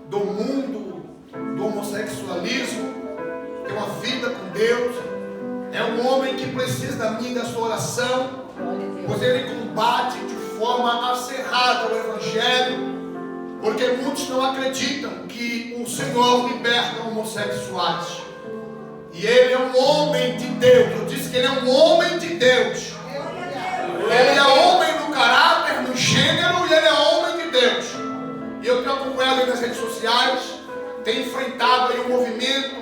do mundo do homossexualismo, tem uma vida com Deus, é um homem que precisa da minha e da sua oração, pois ele combate de forma acirrada o Evangelho, porque muitos não acreditam que o Senhor liberta homossexuais. E ele é um homem de Deus. Eu disse que ele é um homem de Deus. Ele é homem no caráter, no gênero, e ele é homem de Deus. E eu tenho acompanhado nas redes sociais, tem enfrentado aí um movimento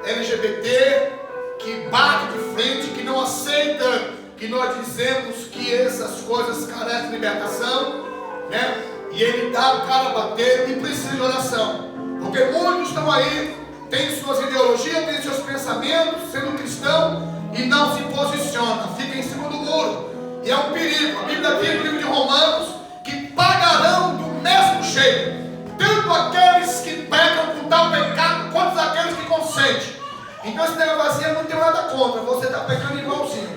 LGBT que bate de frente, que não aceita que nós dizemos que essas coisas carecem de libertação, né? E ele dá o cara a bater e precisa de oração, porque muitos estão aí, têm suas ideologias, têm seus pensamentos, sendo cristão, e não se posiciona, fica em cima do muro, e é um perigo. A Bíblia diz no livro de Romanos que pagarão do mesmo jeito, tanto aqueles que pecam com tal pecado, quanto aqueles que consentem. Então esse negócio assim, eu não tenho nada contra, você está pecando igualzinho,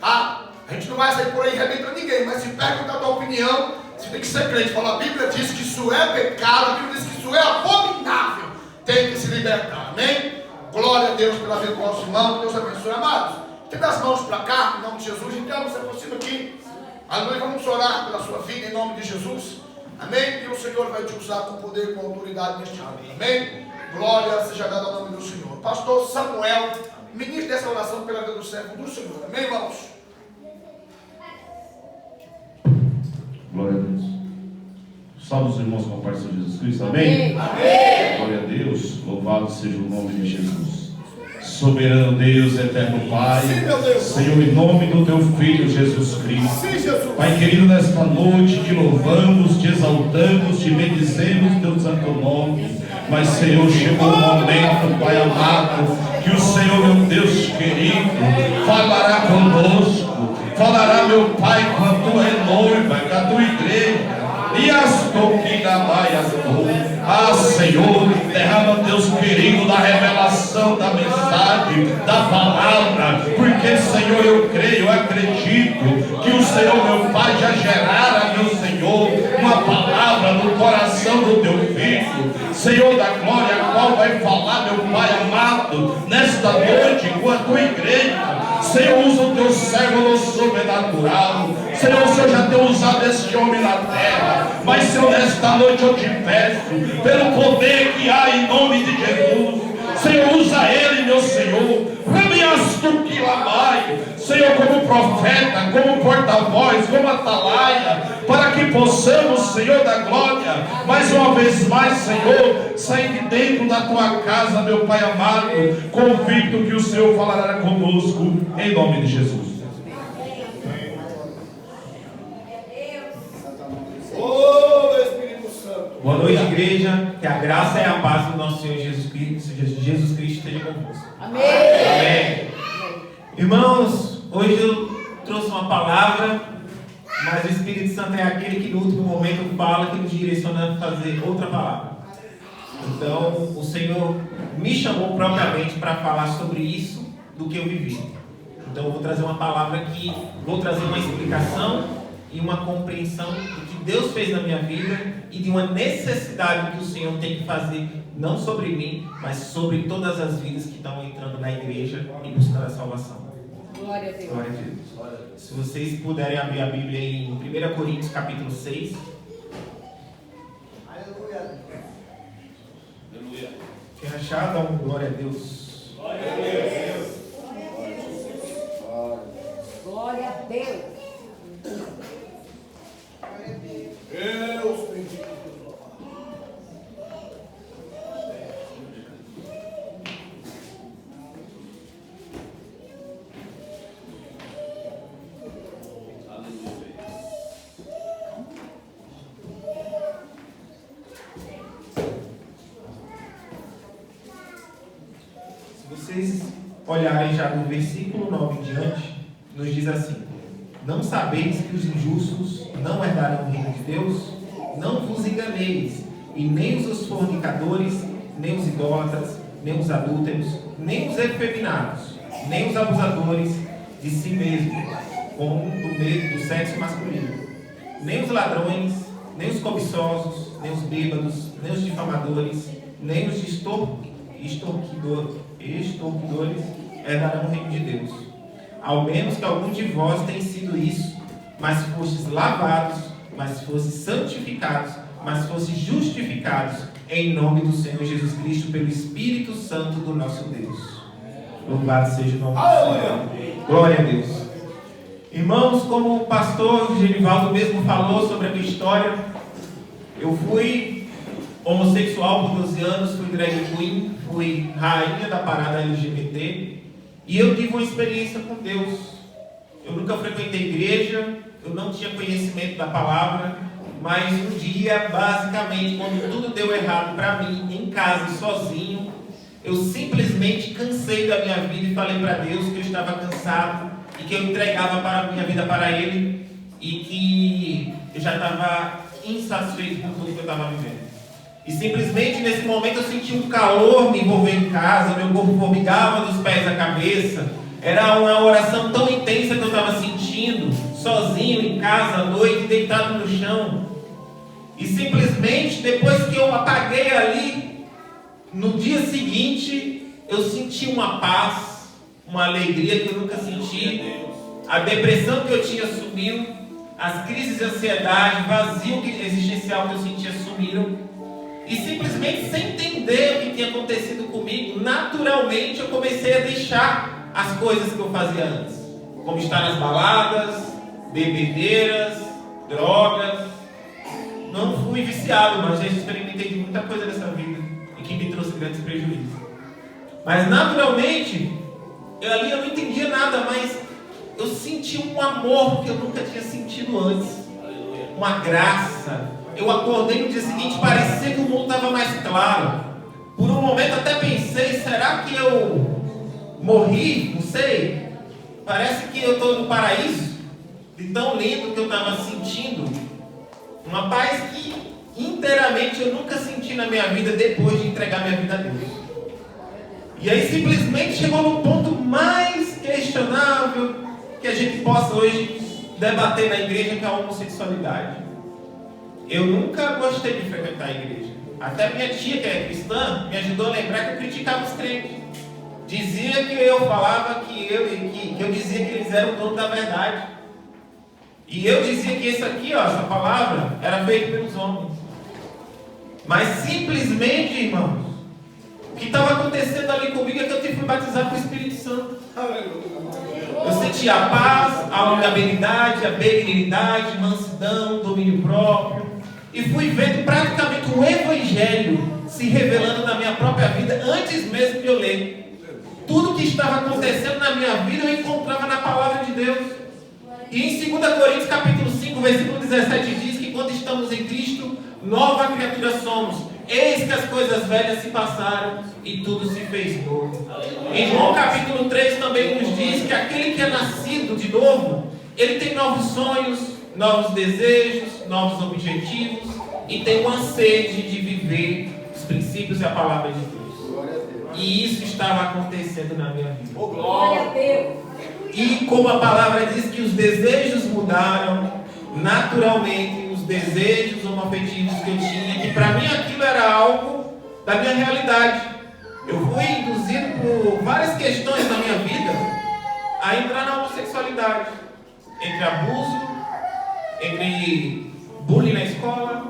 tá? A gente não vai sair por aí arrebentando ninguém, mas se perguntar a tua opinião, você tem que ser crente. Fala, a Bíblia diz que isso é pecado, a Bíblia diz que isso é abominável, tem que se libertar, amém? Glória a Deus pela vida do nosso irmão, Deus abençoe, amados. Tira as mãos para cá, em nome de Jesus. Então você aproxima aqui, aleluia, vamos orar pela sua vida em nome de Jesus, amém? E o Senhor vai te usar com poder e com autoridade neste momento, amém? Glória seja dada ao nome do Senhor. Pastor Samuel, ministro dessa oração pela vida do servo do Senhor, amém, irmãos? Glória a Deus. Salve os irmãos com a paz de Jesus Cristo, amém? Amém. Glória a Deus, louvado seja o nome de Jesus. Soberano Deus, eterno Pai, sim, Senhor, em nome do teu Filho Jesus Cristo, sim, Jesus. Pai querido, nesta noite te louvamos, te exaltamos, te bendizemos teu santo nome. Mas Senhor, chegou o momento, Pai amado, que o Senhor, meu Deus querido, falará conosco, falará, meu Pai, com a tua noiva, com a tua igreja. E as toquinabaias, ah, Senhor, derrama, Deus querido, da revelação, da mensagem, da palavra, porque, Senhor, eu creio, eu acredito que o Senhor, meu Pai, já gerara, meu Senhor, uma palavra no coração do teu filho, Senhor da glória, a qual vai falar, meu Pai amado, nesta noite com a tua igreja. Senhor, usa o teu servo no sobrenatural. Senhor, o Senhor já tem usado este homem na terra, mas Senhor, nesta noite eu te peço, pelo poder que há em nome de Jesus, Senhor, usa ele, meu Senhor, Senhor, como profeta, como porta-voz, como atalaia, para que possamos, Senhor da glória, mais uma vez mais, Senhor, sair de dentro da tua casa, meu Pai amado, convicto que o Senhor falará conosco, em nome de Jesus. Boa noite, igreja. Que a graça e a paz do nosso Senhor Jesus Cristo esteja convosco. Amém. Amém. Irmãos, hoje eu trouxe uma palavra, mas o Espírito Santo é aquele que no último momento fala, que nos direciona a fazer outra palavra. Então, o Senhor me chamou propriamente para falar sobre isso do que eu vivi. Então, eu vou trazer uma palavra aqui, vou trazer uma explicação e uma compreensão do que Deus fez na minha vida e de uma necessidade que o Senhor tem que fazer, não sobre mim, mas sobre todas as vidas que estão entrando na igreja e buscando a salvação. Glória a Deus. Glória a Deus. Se vocês puderem abrir a Bíblia em 1 Coríntios capítulo 6. Aleluia. Aleluia. Quem achar, dá um glória a Deus. Glória a Deus. Glória a Deus. Deus bendito. Se vocês olharem já no versículo 9 em diante, nos diz assim: não sabeis que os injustos não herdarão o reino de Deus? Não vos enganeis, e nem os fornicadores, nem os idólatras, nem os adúlteros, nem os efeminados, nem os abusadores de si mesmos, como do sexo masculino, nem os ladrões, nem os cobiçosos, nem os bêbados, nem os difamadores, nem os extorquidores herdarão o reino de Deus. Ao menos que algum de vós tenha sido isso, mas fostes lavados, mas fostes santificados, mas fostes justificados em nome do Senhor Jesus Cristo pelo Espírito Santo do nosso Deus. Louvado seja o nome do Senhor. Glória a Deus. Irmãos, como o pastor Genivaldo mesmo falou sobre a minha história, eu fui homossexual por 12 anos, fui drag queen, fui rainha da parada LGBT, e eu tive uma experiência com Deus. Eu nunca frequentei igreja, eu não tinha conhecimento da palavra, mas um dia, basicamente, quando tudo deu errado para mim, em casa, sozinho, eu simplesmente cansei da minha vida e falei para Deus que eu estava cansado e que eu entregava a minha vida para Ele e que eu já estava insatisfeito com tudo que eu estava vivendo. E simplesmente nesse momento eu senti um calor me envolver em casa, meu corpo formigava dos pés à cabeça. Era uma oração tão intensa que eu estava sentindo, sozinho em casa à noite, deitado no chão. E simplesmente depois que eu apaguei ali, no dia seguinte eu senti uma paz, uma alegria que eu nunca senti. A depressão que eu tinha sumiu, as crises de ansiedade, vazio existencial que eu sentia sumiram. E simplesmente sem entender o que tinha acontecido comigo, naturalmente eu comecei a deixar as coisas que eu fazia antes, como estar nas baladas, bebedeiras, drogas. Não fui viciado, mas já experimentei de muita coisa nessa vida e que me trouxe grandes prejuízos. Mas naturalmente, ali eu não entendia nada, mas eu senti um amor que eu nunca tinha sentido antes, uma graça. Eu acordei no dia seguinte, parecia que o mundo estava mais claro. Por um momento até pensei, será que eu morri? Não sei. Parece que eu estou no paraíso, de tão lindo que eu estava sentindo. Uma paz que inteiramente eu nunca senti na minha vida depois de entregar minha vida a Deus. E aí simplesmente chegou no ponto mais questionável que a gente possa hoje debater na igreja, que é a homossexualidade. Eu nunca gostei de frequentar a igreja. Até minha tia, que é cristã, me ajudou a lembrar que eu criticava os crentes. Dizia que eu falava que eu dizia que eles eram o dono da verdade. E eu dizia que isso aqui, essa palavra, era feita pelos homens. Mas simplesmente, irmãos, o que estava acontecendo ali comigo é que eu tive que batizar com o Espírito Santo. Eu senti a paz, a longanimidade, a benignidade, mansidão, domínio próprio. E fui vendo praticamente o Evangelho se revelando na minha própria vida antes mesmo de eu ler. Tudo que estava acontecendo na minha vida eu encontrava na palavra de Deus. E em 2 Coríntios capítulo 5, versículo 17 diz que quando estamos em Cristo, nova criatura somos. Eis que as coisas velhas se passaram e tudo se fez novo. Em João capítulo 3 também nos diz que aquele que é nascido de novo, ele tem novos sonhos, novos desejos, novos objetivos e tem uma sede de viver os princípios e a palavra de Deus. E isso estava acontecendo na minha vida. Glória a Deus. E como a palavra diz que os desejos mudaram, naturalmente os desejos homoafetivos que eu tinha, que para mim aquilo era algo da minha realidade. Eu fui induzido por várias questões na minha vida a entrar na homossexualidade, entre abuso, entre bullying na escola,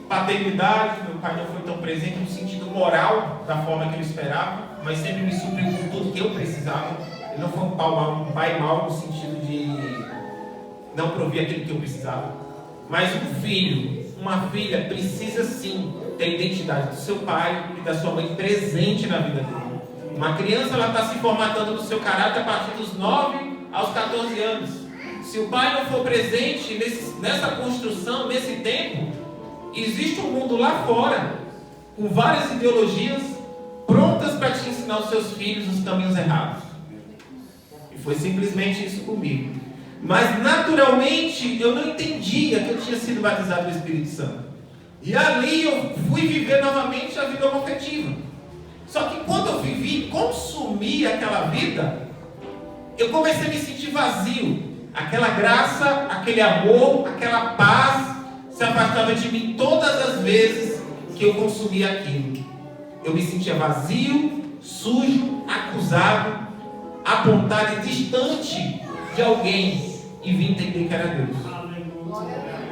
paternidade. Meu pai não foi tão presente no sentido moral da forma que eu esperava, mas sempre me supriu com tudo que eu precisava. Ele não foi um pai mau no sentido de não provir aquilo que eu precisava. Mas um filho, uma filha precisa sim ter a identidade do seu pai e da sua mãe presente na vida dele. Uma criança ela está se formatando no seu caráter a partir dos 9 aos 14 anos. Se o pai não for presente nessa construção, nesse tempo, existe um mundo lá fora com várias ideologias prontas para te ensinar os seus filhos os caminhos errados. E foi simplesmente isso comigo. Mas naturalmente eu não entendia que eu tinha sido batizado no Espírito Santo. E ali eu fui viver novamente a vida homoafetiva. Só que quando eu vivi, consumi aquela vida, eu comecei a me sentir vazio. Aquela graça, aquele amor, aquela paz se afastava de mim todas as vezes que eu consumia aquilo. Eu me sentia vazio, sujo, acusado, apontado e distante de alguém, e vim entender que era Deus.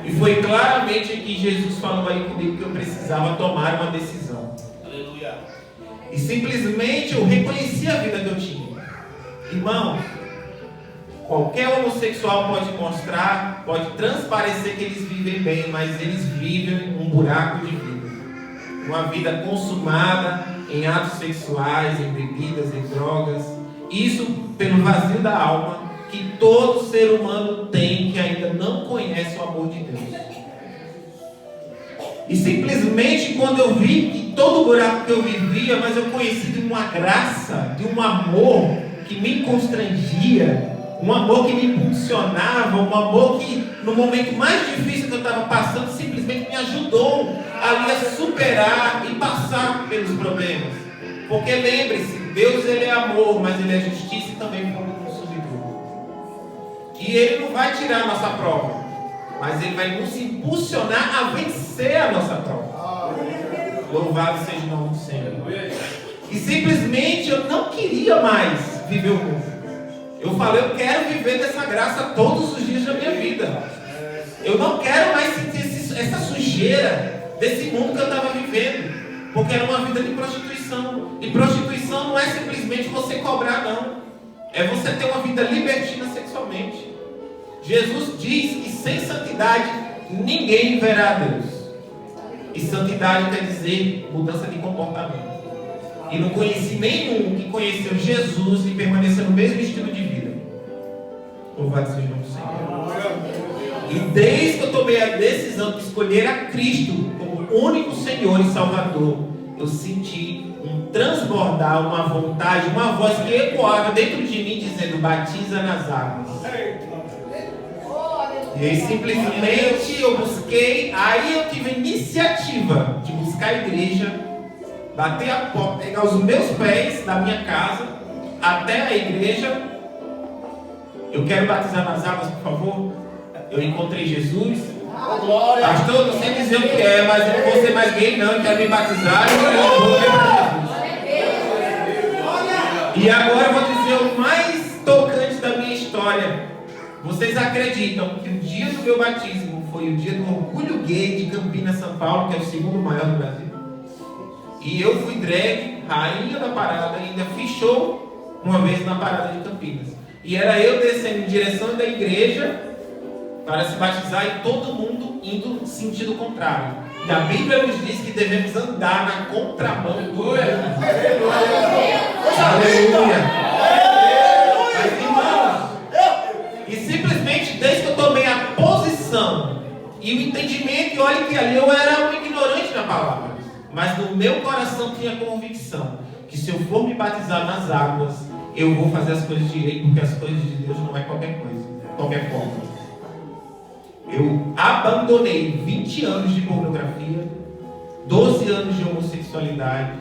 E foi claramente que Jesus falou aí comigo que eu precisava tomar uma decisão. Aleluia. E simplesmente eu reconheci a vida que eu tinha. Irmão, qualquer homossexual pode mostrar, pode transparecer que eles vivem bem, mas eles vivem um buraco de vida. Uma vida consumada em atos sexuais, em bebidas, em drogas. Isso pelo vazio da alma que todo ser humano tem, que ainda não conhece o amor de Deus. E simplesmente quando eu vi que todo o buraco que eu vivia, mas eu conheci de uma graça, de um amor que me constrangia, um amor que me impulsionava, um amor que no momento mais difícil que eu estava passando, simplesmente me ajudou ali a superar e passar pelos problemas. Porque lembre-se, Deus ele é amor, mas ele é justiça e também fogo consumidor. E ele não vai tirar a nossa prova, mas ele vai nos impulsionar a vencer a nossa prova. Louvado seja o nome do Senhor. E simplesmente eu não queria mais viver o mundo. Eu falei, eu quero viver dessa graça todos os dias da minha vida. Eu não quero mais sentir essa sujeira desse mundo que eu estava vivendo. Porque era uma vida de prostituição. E prostituição não é simplesmente você cobrar, não. É você ter uma vida libertina sexualmente. Jesus diz que sem santidade ninguém verá a Deus. E santidade quer dizer mudança de comportamento. E não conheci nenhum que conheceu Jesus e permaneceu no mesmo estilo de vida. Louvado seja o nome do Senhor. E desde que eu tomei a decisão de escolher a Cristo como único Senhor e Salvador, eu senti um transbordar, uma vontade, uma voz que ecoava dentro de mim dizendo: batiza nas águas. E aí simplesmente eu busquei, aí eu tive a iniciativa de buscar a igreja, bater a porta, pegar os meus pés da minha casa até a igreja. Eu quero batizar nas águas, por favor. Eu encontrei Jesus. Pastor, não sei dizer o que é, mas eu não vou ser mais gay não, eu quero me batizar. Eu vou ver para Jesus. E agora eu vou dizer o mais tocante da minha história. Vocês acreditam que o dia do meu batismo foi o dia do orgulho gay de Campinas, São Paulo, que é o segundo maior do Brasil? E eu fui drag, rainha da parada, e ainda fiz show uma vez na parada de Campinas. E era eu descendo em direção da igreja para se batizar e todo mundo indo no sentido contrário. E a Bíblia nos diz que devemos andar na contramão do mundo. Aleluia! Mas, irmãos, e simplesmente desde que eu tomei a posição e o entendimento, e olha que ali eu era um ignorante na palavra, mas no meu coração tinha convicção que se eu for me batizar nas águas, eu vou fazer as coisas direito, porque as coisas de Deus não é qualquer coisa, qualquer forma. Eu abandonei 20 anos de pornografia, 12 anos de homossexualidade.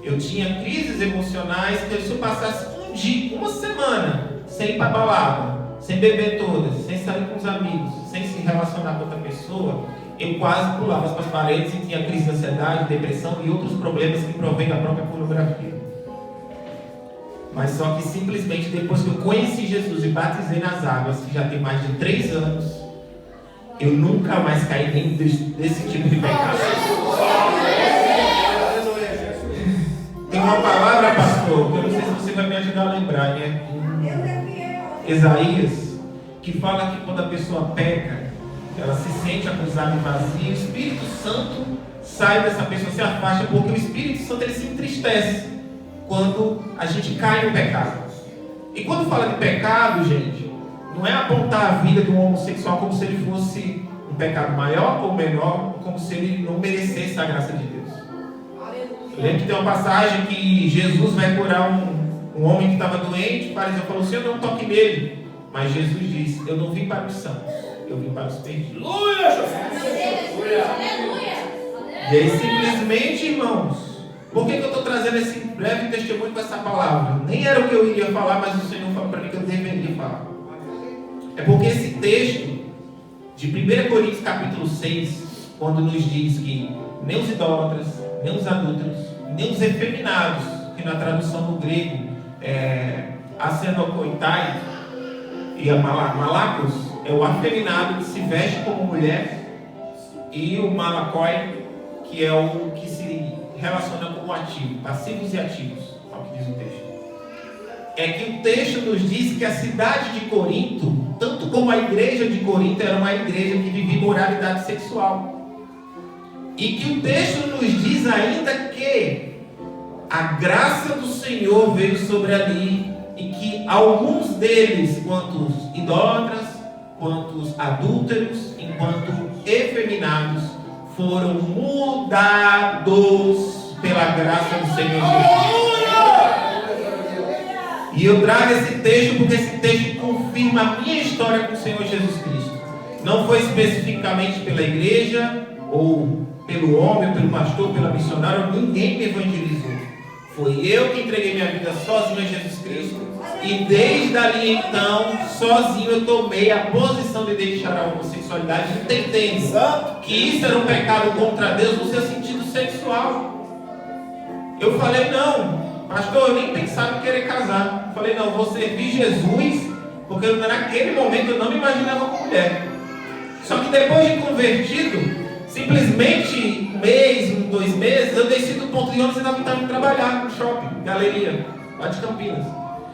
Eu tinha crises emocionais que se eu passasse um dia, uma semana, sem ir para balada, sem beber todas, sem sair com os amigos, sem se relacionar com outra pessoa, eu quase pulava as paredes e tinha crise de ansiedade, depressão e outros problemas que provêm da própria pornografia. Mas só que simplesmente depois que eu conheci Jesus e batizei nas águas, que já tem mais de 3 anos, eu nunca mais caí dentro desse tipo de pecado. Tem uma palavra, pastor, que eu não sei se você vai me ajudar a lembrar, né? Isaías, que fala que quando a pessoa peca, ela se sente acusada e vazia, o Espírito Santo sai dessa pessoa, se afasta, porque o Espírito Santo ele se entristece quando a gente cai no pecado. E quando fala de pecado, gente, não é apontar a vida de um homossexual como se ele fosse um pecado maior ou menor, como se ele não merecesse a graça de Deus. Eu lembro que tem uma passagem que Jesus vai curar um homem que estava doente, o fariseu falou: Senhor, não toque nele. Mas Jesus disse: eu não vim para os santos, eu vim para os perdidos. E aí simplesmente, irmãos, por que eu estou trazendo esse breve testemunho com essa palavra? Nem era o que eu iria falar, mas o Senhor falou para mim que eu deveria falar. É porque esse texto de 1 Coríntios capítulo 6, quando nos diz que nem os idólatras, nem os adúlteros, nem os efeminados, que na tradução no grego asenokoitai e malacos, é o afeminado que se veste como mulher, e o malakoi, que é o que se relaciona como ativo, passivos e ativos, é o que diz o texto. É que o texto nos diz que a cidade de Corinto, tanto como a igreja de Corinto, era uma igreja que vivia imoralidade sexual. E que o texto nos diz ainda que a graça do Senhor veio sobre ali, e que alguns deles, quantos idólatras, quantos adúlteros, enquanto efeminados, foram mudados pela graça do Senhor Jesus. E eu trago esse texto porque esse texto confirma a minha história com o Senhor Jesus Cristo. Não foi especificamente pela igreja, ou pelo homem, pelo pastor, pela missionária, ninguém me evangelizou. Foi eu que entreguei minha vida sozinho a Jesus Cristo. E desde ali então, sozinho eu tomei a posição de deixar a homossexualidade, entendendo que isso era um pecado contra Deus no seu sentido sexual. Eu falei, não, pastor, eu nem pensava em querer casar. Eu falei, não, eu vou servir Jesus, porque naquele momento eu não me imaginava como mulher. Só que depois de convertido, simplesmente um mês, 2 meses, eu desci do ponto de ônibus e estava indo trabalhar no shopping, galeria, lá de Campinas.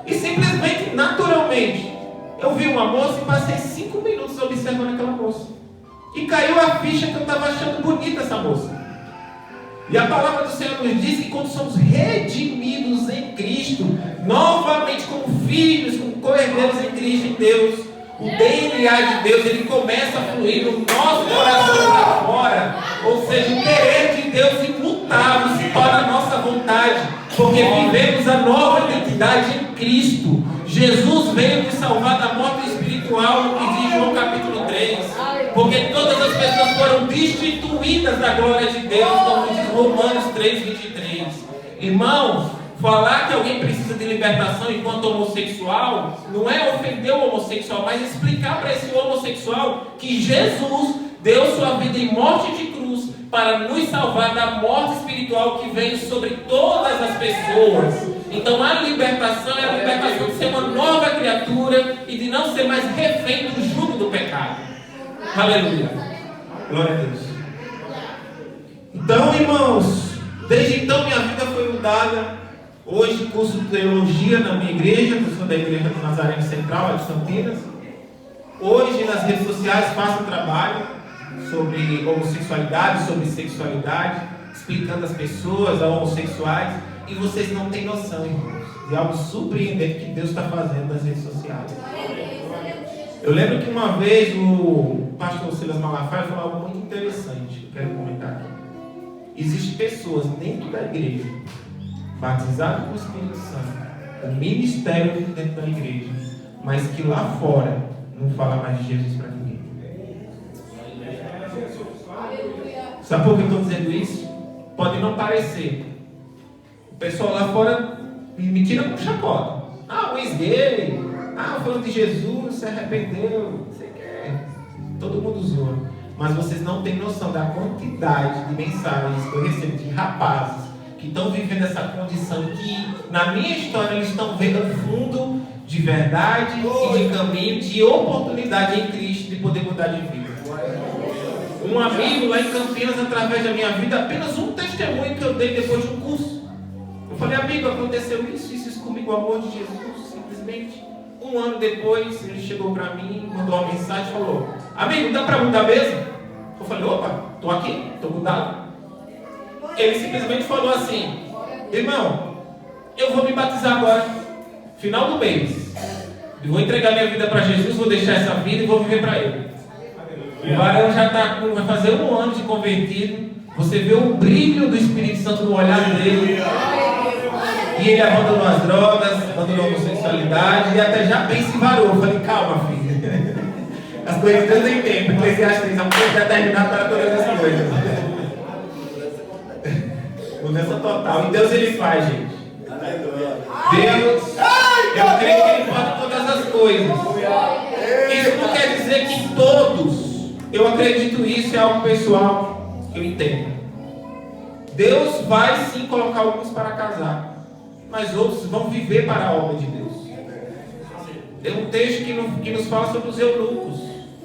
E simplesmente, naturalmente, eu vi uma moça e passei 5 minutos observando aquela moça. E caiu a ficha que eu estava achando bonita essa moça. E a palavra do Senhor nos diz que quando somos redimidos em Cristo, novamente como filhos, como co-herdeiros em Cristo, em Deus, o DNA de Deus, ele começa a fluir no nosso coração para fora. Ou seja, o querer de Deus imutável se torna a nossa vontade, porque vivemos a nova identidade em Cristo. Jesus veio nos salvar da morte espiritual, no que diz João capítulo 3, porque todas as pessoas foram destituídas da glória de Deus, como diz Romanos 3:23. Irmãos, falar que alguém precisa de libertação enquanto homossexual não é ofender o homossexual, mas explicar para esse homossexual que Jesus deu sua vida em morte de cruz para nos salvar da morte espiritual que veio sobre todas as pessoas. Então a libertação é a libertação de ser uma nova criatura e de não ser mais refém do jugo do pecado. Aleluia. Glória a Deus. Então, irmãos, desde então minha vida foi mudada. Hoje curso teologia na minha igreja, eu sou da igreja do Nazareno Central, lá de Campinas. Hoje nas redes sociais faço um trabalho sobre homossexualidade, sobre sexualidade, explicando às pessoas, a homossexuais, e vocês não têm noção, irmãos, de algo surpreendente que Deus está fazendo nas redes sociais. Eu lembro que uma vez o pastor Silas Malafaia falou algo muito interessante, que eu quero comentar aqui. Existem pessoas dentro da igreja, batizadas com o Espírito Santo, com ministério dentro da igreja, mas que lá fora não fala mais de Jesus para ninguém. Sabe por que eu estou dizendo isso? Pode não parecer. O pessoal lá fora me tira com chacota. Ah, o ex-gay. Ah, falando de Jesus, se arrependeu. Você quer. Todo mundo zoa. Mas vocês não têm noção da quantidade de mensagens que eu recebo de rapazes que estão vivendo essa condição, que na minha história eles estão vendo um fundo de verdade e de caminho, de oportunidade em Cristo de poder mudar de vida. Um amigo lá em Campinas, através da minha vida, apenas um testemunho que eu dei depois de um curso. Eu falei, amigo, aconteceu isso comigo, o amor de Jesus. Simplesmente 1 ano depois ele chegou para mim, mandou uma mensagem e falou, amigo, dá para mudar mesmo? Eu falei, opa, estou aqui, estou mudado. Ele simplesmente falou assim, irmão, eu vou me batizar agora, final do mês. Eu vou entregar minha vida para Jesus, vou deixar essa vida e vou viver para Ele. O varão já vai fazer 1 ano de convertido. Você vê o brilho do Espírito Santo no olhar dele. E ele abandonou as drogas, abandonou a homossexualidade e até já pensa em varou. Eu falei, calma, filho. As coisas de Deus têm tempo. Eclesiastes 3, a coisa está determinada para todas as coisas. Mudança total. E Deus ele faz, gente. Deus, eu creio que Ele pode todas as coisas. Isso não quer dizer que todos Eu acredito isso, é algo pessoal que eu entendo. Deus vai sim colocar alguns para casar, mas outros vão viver para a obra de Deus. Tem um texto que nos fala sobre os eunucos.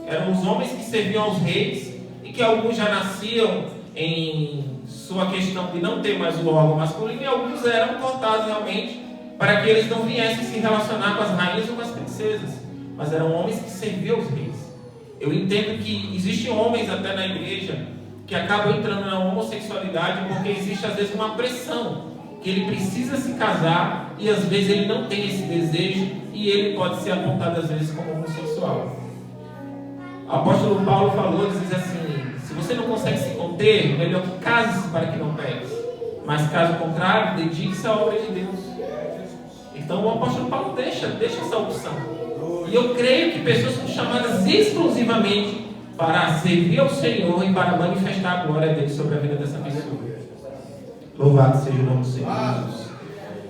Eram os homens que serviam aos reis e que alguns já nasciam em sua questão de não ter mais o órgão masculino, e alguns eram cortados realmente para que eles não viessem se relacionar com as rainhas ou com as princesas, mas eram homens que serviam aos reis. Eu entendo que existem homens até na igreja que acabam entrando na homossexualidade porque existe às vezes uma pressão, que ele precisa se casar e às vezes ele não tem esse desejo e ele pode ser apontado às vezes como homossexual. O apóstolo Paulo falou, diz assim: se você não consegue se conter, melhor que case-se para que não peques, mas caso contrário, dedique-se à obra de Deus. Então o apóstolo Paulo deixa essa opção. E eu creio que pessoas são chamadas exclusivamente para servir ao Senhor e para manifestar a glória dele sobre a vida dessa pessoa. Louvado seja o nome do Senhor Jesus.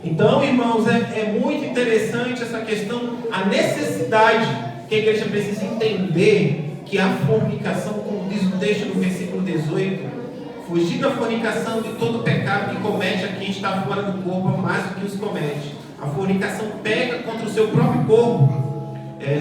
Então, irmãos, é muito interessante essa questão, a necessidade que a igreja precisa entender que a fornicação, como diz o texto no versículo 18, fugir da fornicação de todo pecado que comete a quem está fora do corpo, mais do que os comete. A fornicação peca contra o seu próprio corpo.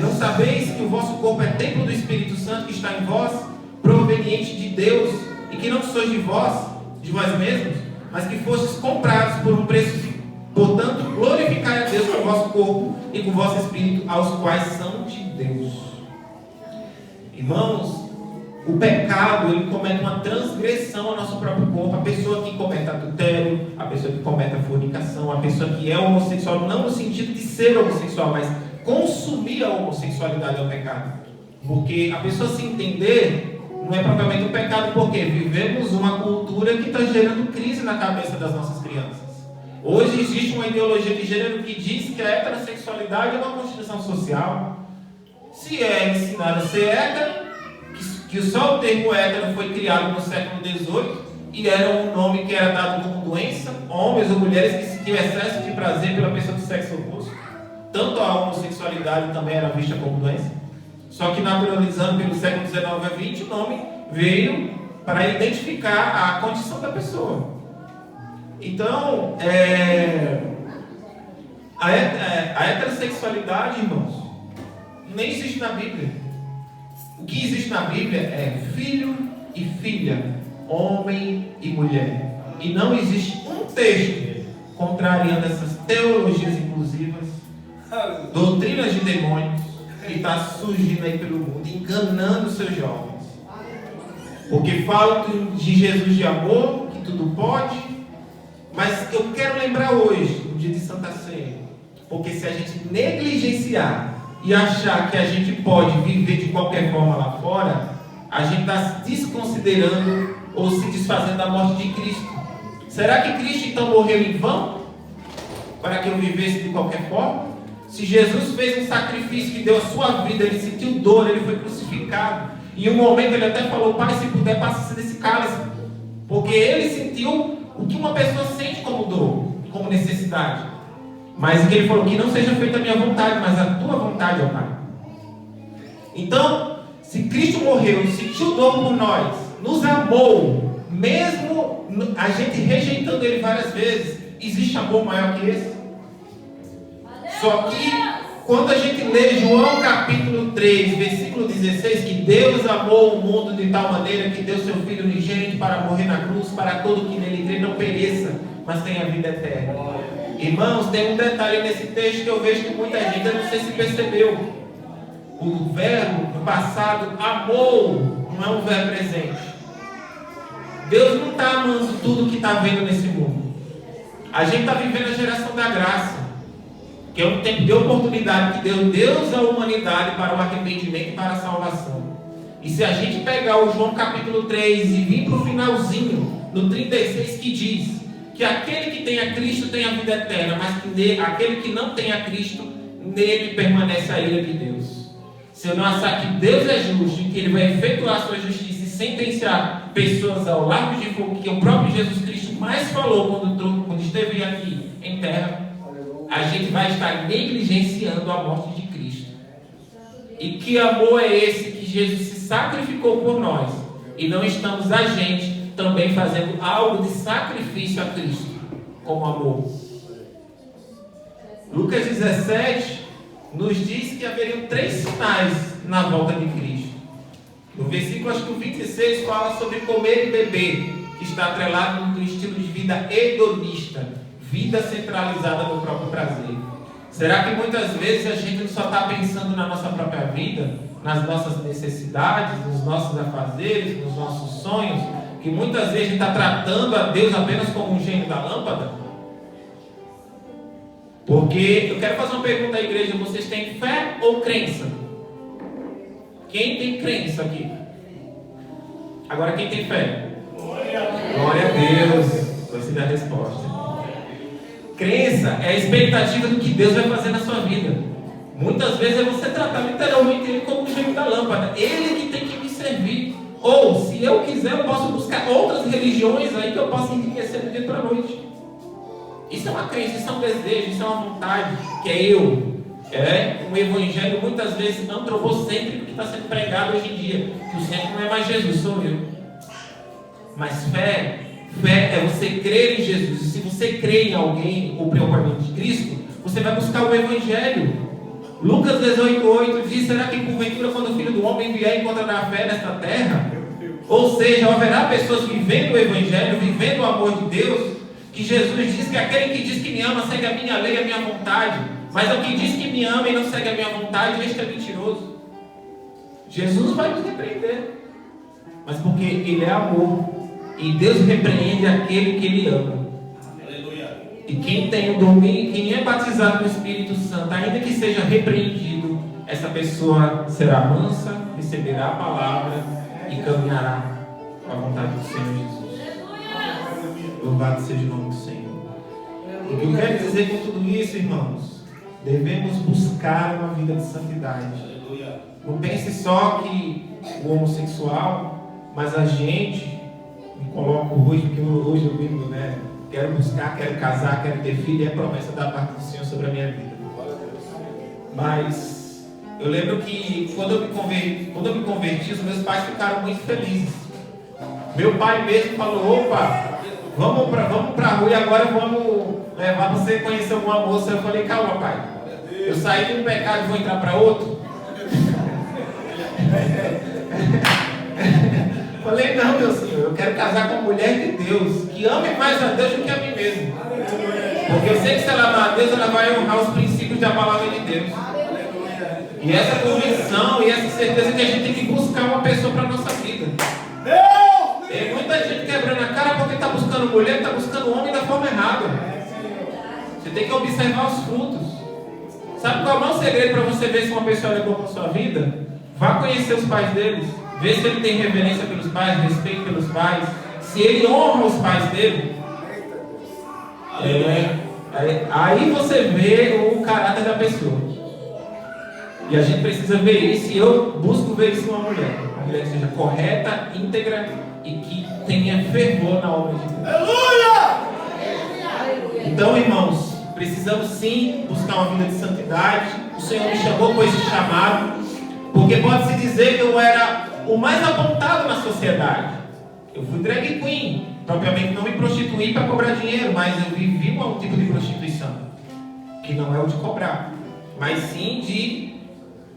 Não sabeis que o vosso corpo é templo do Espírito Santo que está em vós, proveniente de Deus, e que não sois de vós mesmos, mas que fostes comprados por um preço. Portanto, glorificai a Deus com o vosso corpo e com o vosso espírito, aos quais são de Deus. Irmãos, o pecado, ele comete uma transgressão ao nosso próprio corpo. A pessoa que comete adultério, a pessoa que comete a fornicação, a pessoa que é homossexual, não no sentido de ser homossexual, mas consumir a homossexualidade é o pecado. Porque a pessoa se entender não é propriamente um pecado, porque vivemos uma cultura que está gerando crise na cabeça das nossas crianças. Hoje existe uma ideologia de gênero que diz que a heterossexualidade é uma construção social. Se é ensinado a ser hétero, que só o termo hétero foi criado no século XVIII e era um nome que era dado como doença, homens ou mulheres que sentiam excesso de prazer pela pessoa do sexo oposto. Tanto a homossexualidade também era vista como doença. Só que naturalizando pelo século XIX a XX, o nome veio para identificar a condição da pessoa. Então, a heterossexualidade, irmãos, nem existe na Bíblia. O que existe na Bíblia é filho e filha, homem e mulher. E não existe um texto contrariando essas teologias inclusivas, doutrinas de demônios que está surgindo aí pelo mundo, enganando os seus jovens. Porque falam de Jesus de amor, que tudo pode, mas eu quero lembrar hoje, no dia de Santa Ceia, porque se a gente negligenciar e achar que a gente pode viver de qualquer forma lá fora, a gente está desconsiderando ou se desfazendo da morte de Cristo. Será que Cristo então morreu em vão? Para que eu vivesse de qualquer forma? Se Jesus fez um sacrifício que deu a sua vida, ele sentiu dor, ele foi crucificado. E em um momento ele até falou: Pai, se puder, passa-se desse cálice. Porque ele sentiu o que uma pessoa sente como dor, como necessidade. Mas ele falou: que não seja feita a minha vontade, mas a tua vontade, ó Pai. Então, se Cristo morreu, sentiu dor por nós, nos amou, mesmo a gente rejeitando ele várias vezes, existe amor maior que esse? Só que quando a gente lê João capítulo 3, versículo 16, que Deus amou o mundo de tal maneira que deu seu Filho unigênito para morrer na cruz, para todo que nele crê não pereça, mas tenha vida eterna. Irmãos, tem um detalhe nesse texto que eu vejo que muita gente, eu não sei se percebeu. O verbo no passado, amou, não é um verbo presente. Deus não está amando tudo que está vendo nesse mundo. A gente está vivendo a geração da graça, que é um tempo de oportunidade que deu Deus à humanidade para o arrependimento e para a salvação. E se a gente pegar o João capítulo 3 e vir para o finalzinho, no 36, que diz que aquele que tem a Cristo tem a vida eterna, mas que aquele que não tem a Cristo, nele permanece a ira de Deus. Se eu não achar que Deus é justo e que Ele vai efetuar a sua justiça e sentenciar pessoas ao lago de fogo, que o próprio Jesus Cristo mais falou quando esteve aqui em terra, a gente vai estar negligenciando a morte de Cristo. E que amor é esse que Jesus se sacrificou por nós e não estamos a gente também fazendo algo de sacrifício a Cristo, como amor. Lucas 17 nos diz que haveriam 3 sinais na volta de Cristo. No versículo, acho que o 26, fala sobre comer e beber, que está atrelado no estilo de vida hedonista, vida centralizada no próprio prazer. Será que muitas vezes a gente só está pensando na nossa própria vida, nas nossas necessidades, nos nossos afazeres, nos nossos sonhos, que muitas vezes a gente está tratando a Deus apenas como um gênio da lâmpada? Porque eu quero fazer uma pergunta à igreja: vocês têm fé ou crença? Quem tem crença aqui? Agora quem tem fé? Glória a Deus. Você dá a resposta. Crença é a expectativa do que Deus vai fazer na sua vida. Muitas vezes é você tratar literalmente Ele como o gênio da lâmpada. Ele que tem que me servir. Ou, se eu quiser, eu posso buscar outras religiões aí que eu possa enriquecer do dia para a noite. Isso é uma crença, isso é um desejo, isso é uma vontade, que é eu. É um evangelho muitas vezes antropocêntrico que está sendo pregado hoje em dia. Que o centro não é mais Jesus, sou eu. Mas fé é você crer em Jesus. E se você crê em alguém, ou principalmente de Cristo, você vai buscar o evangelho. Lucas 18:8 diz: será que porventura quando o Filho do Homem vier encontrará fé nesta terra? Ou seja, haverá pessoas vivendo o evangelho, vivendo o amor de Deus, que Jesus diz que aquele que diz que me ama segue a minha lei e a minha vontade, mas o que diz que me ama e não segue a minha vontade, este é mentiroso. Jesus vai nos repreender, mas porque Ele é amor, e Deus repreende aquele que Ele ama. E quem tem o domínio, quem é batizado no Espírito Santo, ainda que seja repreendido, essa pessoa será mansa, receberá a palavra e caminhará com a vontade do Senhor Jesus. Louvado seja o nome do Senhor. O que eu quero dizer com tudo isso, irmãos? Devemos buscar uma vida de santidade. Não pense só que o homossexual, mas a gente, me coloco hoje, porque hoje eu vivo, né? Quero buscar, quero casar, quero ter filho, é a promessa da parte do Senhor sobre a minha vida. Mas eu lembro que quando eu me converti, os meus pais ficaram muito felizes. Meu pai mesmo falou: opa, vamos pra rua e agora vamos levar você a conhecer uma moça. Eu falei: calma, pai, eu saí de um pecado e vou entrar para outro? Falei: não, meu Senhor, eu quero casar com uma mulher de Deus, que ame mais a Deus do que a mim mesmo. Porque eu sei que se ela amar a Deus, ela vai honrar os princípios da palavra de Deus. E essa convicção e essa certeza que a gente tem que buscar uma pessoa para a nossa vida. Tem muita gente quebrando a cara porque está buscando mulher, está buscando homem da forma errada. Você tem que observar os frutos. Sabe qual é o maior segredo para você ver se uma pessoa é boa para a sua vida? Vá conhecer os pais deles. Vê se ele tem reverência pelos pais, respeito pelos pais. Se ele honra os pais dele. Aí você vê o caráter da pessoa. E a gente precisa ver isso. E eu busco ver isso em uma mulher. Uma mulher que seja correta, íntegra e que tenha fervor na obra de Deus. Aleluia! Então, irmãos, precisamos sim buscar uma vida de santidade. O Senhor me chamou com esse chamado, porque pode-se dizer que eu era o mais apontado na sociedade. Eu fui drag queen, propriamente não me prostituí para cobrar dinheiro, mas eu vivi um tipo de prostituição, que não é o de cobrar, mas sim de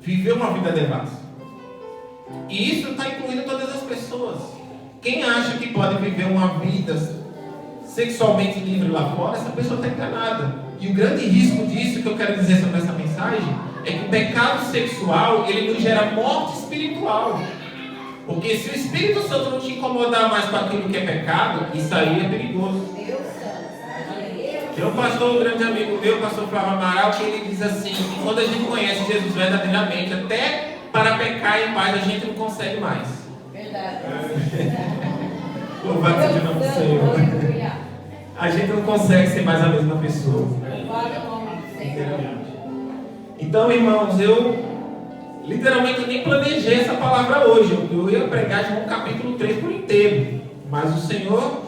viver uma vida devassa. E isso está incluindo todas as pessoas. Quem acha que pode viver uma vida sexualmente livre lá fora, essa pessoa está enganada. E o grande risco disso, que eu quero dizer sobre essa mensagem, é que o pecado sexual, ele nos gera morte espiritual. Porque se o Espírito Santo não te incomodar mais com aquilo que é pecado, isso aí é perigoso. Tem um pastor, um grande amigo meu, o pastor Flávio Amaral, que ele diz assim, que quando a gente conhece Jesus verdadeiramente, até para pecar em paz a gente não consegue mais. Verdade. Louvado seja o nome do Senhor. A gente não consegue ser mais a mesma pessoa. Então, irmãos, eu literalmente nem planejei essa palavra hoje. Eu ia pregar João capítulo 3 por inteiro. Mas o Senhor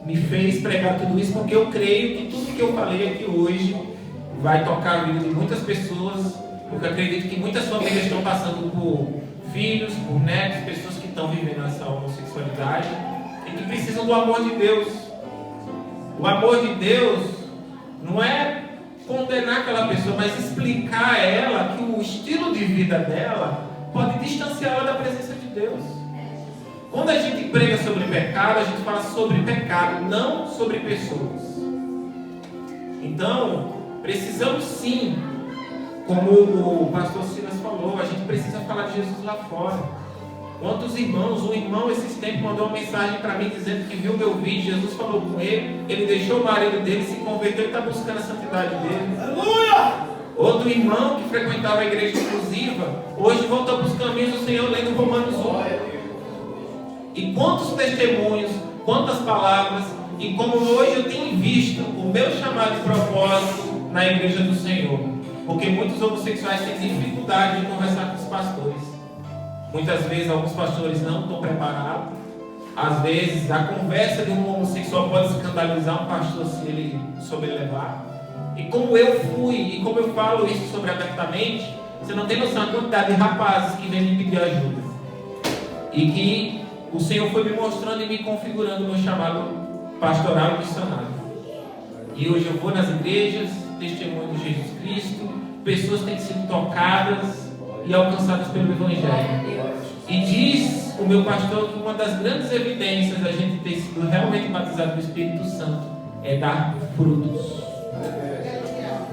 me fez pregar tudo isso porque eu creio que tudo que eu falei aqui hoje vai tocar a vida de muitas pessoas. Porque eu acredito que muitas famílias estão passando por filhos, por netos, pessoas que estão vivendo essa homossexualidade e que precisam do amor de Deus. O amor de Deus não é condenar aquela pessoa, mas explicar a ela que o estilo de vida dela pode distanciá-la da presença de Deus. Quando a gente prega sobre pecado, a gente fala sobre pecado, não sobre pessoas. Então, precisamos sim, como o pastor Silas falou, a gente precisa falar de Jesus lá fora. Quantos irmãos, um irmão esses tempos mandou uma mensagem para mim dizendo que viu meu vídeo, Jesus falou com ele deixou o marido dele, se converteu e está buscando a santidade dele. Aleluia! Outro irmão que frequentava a igreja exclusiva, hoje voltou para os caminhos do Senhor lendo Romanos 1. E quantos testemunhos, quantas palavras, e como hoje eu tenho visto o meu chamado e propósito na igreja do Senhor. Porque muitos homossexuais têm dificuldade de conversar com os pastores. Muitas vezes alguns pastores não estão preparados. Às vezes a conversa de um homossexual pode escandalizar um pastor se ele souber levar. E como eu fui, e como eu falo isso sobre abertamente, você não tem noção da quantidade de rapazes que vêm me pedir ajuda. E que o Senhor foi me mostrando e me configurando o meu chamado pastoral e missionário. E hoje eu vou nas igrejas, testemunho de Jesus Cristo, pessoas têm sido tocadas e alcançadas pelo Evangelho. E diz o meu pastor que uma das grandes evidências da gente ter sido realmente batizado no Espírito Santo é dar frutos.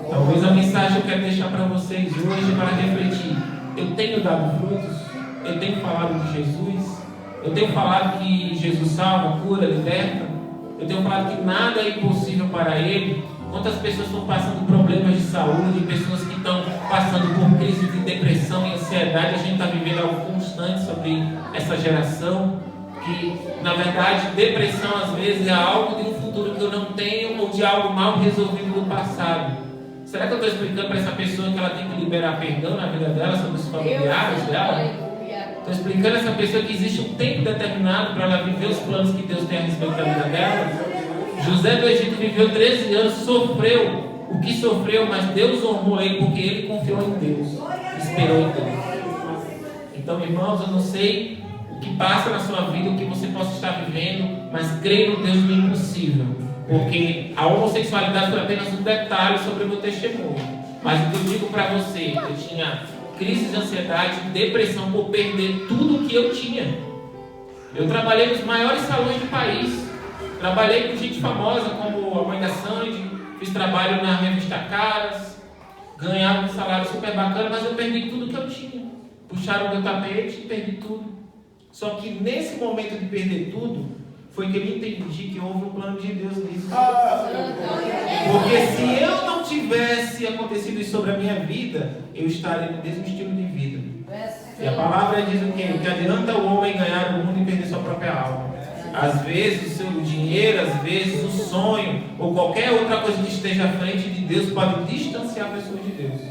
Talvez a mensagem que eu quero deixar para vocês hoje para refletir. Eu tenho dado frutos, eu tenho falado de Jesus, eu tenho falado que Jesus salva, cura, liberta, eu tenho falado que nada é impossível para Ele. Quantas pessoas estão passando problemas de saúde, pessoas que estão passando por crise de depressão e ansiedade. A gente está vivendo algo constante sobre essa geração, que na verdade depressão às vezes é algo de um futuro que eu não tenho ou de algo mal resolvido no passado. Será que eu estou explicando para essa pessoa que ela tem que liberar perdão na vida dela, sobre os familiares dela? Estou explicando a essa pessoa que existe um tempo determinado para ela viver os planos que Deus tem a respeito da vida dela. José do Egito viveu 13 anos, sofreu o que sofreu, mas Deus honrou ele porque ele confiou em Deus, esperou em Deus. Então, irmãos, eu não sei o que passa na sua vida, o que você possa estar vivendo, mas creia no Deus do impossível, porque a homossexualidade foi apenas um detalhe sobre o meu testemunho. Mas o que eu digo para você, eu tinha crise de ansiedade, depressão por perder tudo o que eu tinha. Eu trabalhei nos maiores salões do país. Trabalhei com gente famosa como a mãe da Sandy, fiz trabalho na revista Caras, ganhava um salário super bacana, mas eu perdi tudo que eu tinha. Puxaram o meu tapete e perdi tudo. Só que nesse momento de perder tudo, foi que eu entendi que houve um plano de Deus nisso. Porque se eu não tivesse acontecido isso sobre a minha vida, eu estaria no mesmo estilo de vida. E a palavra diz o quê? Que adianta o homem ganhar o mundo e perder sua própria alma. Às vezes o seu dinheiro, às vezes o sonho, ou qualquer outra coisa que esteja à frente de Deus pode distanciar pessoas de Deus.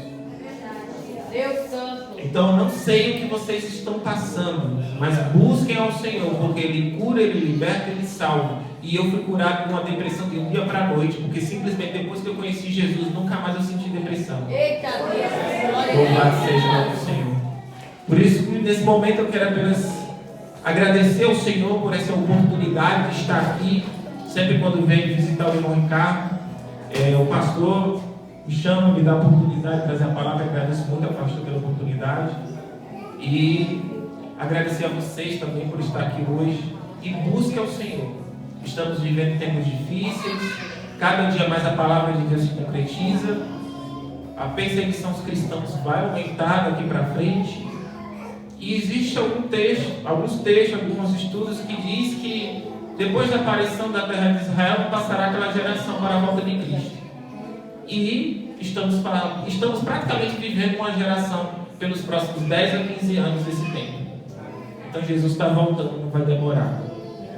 Deus Santo. Então não sei o que vocês estão passando, mas busquem ao Senhor, porque Ele cura, Ele liberta, Ele salva. E eu fui curado de uma depressão de um dia para a noite, porque simplesmente depois que eu conheci Jesus, nunca mais eu senti depressão. Eita Deus, louvado seja o nome do Senhor. Por isso, nesse momento eu quero apenas agradecer ao Senhor por essa oportunidade de estar aqui. Sempre quando venho visitar o irmão Ricardo, o pastor me chama, me dá a oportunidade de trazer a palavra. Agradeço muito ao pastor pela oportunidade. E agradecer a vocês também por estar aqui hoje. E busque ao Senhor. Estamos vivendo tempos difíceis. Cada dia mais a palavra de Deus se concretiza. A perseguição aos cristãos vai aumentar daqui para frente. E existe alguns textos, alguns estudos que diz que depois da aparição da terra de Israel não passará aquela geração para a volta de Cristo. E estamos praticamente vivendo uma geração pelos próximos 10 a 15 anos desse tempo. Então Jesus está voltando, não vai demorar.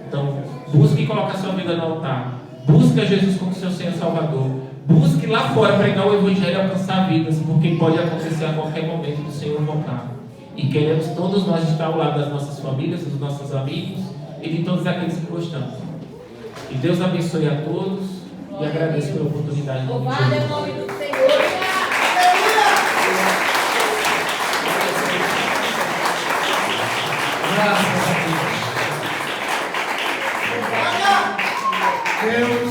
Então busque colocar sua vida no altar. Busque a Jesus como seu Senhor Salvador. Busque lá fora pregar o Evangelho e alcançar vidas, porque pode acontecer a qualquer momento do Senhor voltar. E queremos todos nós estar ao lado das nossas famílias, dos nossos amigos e de todos aqueles que gostamos. E Deus abençoe a todos e agradeço pela oportunidade. Louvado é o nome do Senhor. Deus